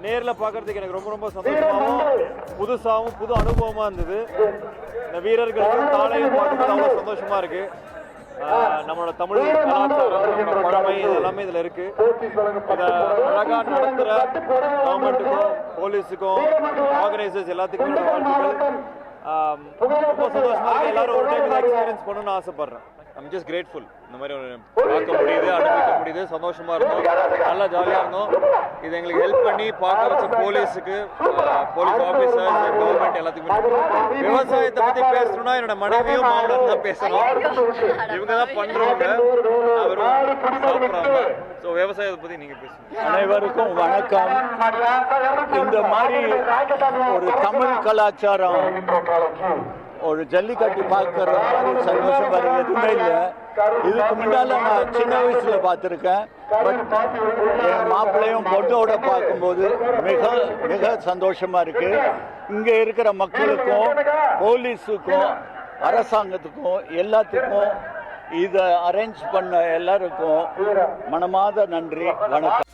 நேரில் பார்க்கறதுக்கு எனக்கு ரொம்ப ரொம்ப சந்தோஷமாகவும் புதுசாகவும் புது அனுபவமாக இருந்தது. இந்த வீரர்களுக்கு காலையில் பார்க்கும்போது அவ்வளோ சந்தோஷமாக இருக்குது. நம்மளோட தமிழ் கலாச்சாரம், நம்மளோட பழமை எல்லாமே இதில் இருக்கு. இதை அழகாக நடத்துகிற கவர்மெண்ட்டுக்கும் போலீஸுக்கும் ஆர்கனைசர்ஸ் எல்லாத்துக்குமே வாழ்த்துக்கள். ரொம்ப சந்தோஷமா இருக்கு. எல்லாரும் ஒரு டைம் இதை எக்ஸ்பீரியன்ஸ் பண்ணணும்னு ஆசைப்படுறேன். I'm just grateful. இந்த மாதிரி ஒரு பார்க்க முடியுது, அனுபவிக்க முடியுது. சந்தோஷமா இருந்தோம், நல்லா ஜாலியாக இருந்தோம். இது எங்களுக்கு ஹெல்ப் பண்ணி பார்க்க வச்ச போலீஸுக்கு, போலீஸ் ஆஃபீஸர்ஸ், கவர்மெண்ட் எல்லாத்துக்குமே. விவசாயத்தை பற்றி பேசணும்னா என்னோட மனைவியும் மாமனார் தான் பேசணும். இவங்க தான் பண்றவங்க, அவரும் சாப்பிட்றாங்க. ஸோ விவசாயத்தை பற்றி நீங்கள் பேசுங்க. அனைவருக்கும் வணக்கம். இந்த மாதிரி ஒரு தமிழ் கலாச்சாரம், ஒரு ஜல்லிக்கட்டு பார்க்கற மாதிரி சந்தோஷம் வேறு எதுவுமே இல்லை. இதுக்கு முன்னால நான் சின்ன வயசுல பார்த்துருக்கேன். பட் என் மாப்பிள்ளையும் பொண்ணோட பார்க்கும்போது மிக மிக சந்தோஷமா இருக்கு. இங்க இருக்கிற மக்களுக்கும் போலீஸுக்கும் அரசாங்கத்துக்கும் எல்லாத்துக்கும் இதை அரேஞ்ச் பண்ண எல்லாருக்கும் மனமார்ந்த நன்றி, வணக்கம்.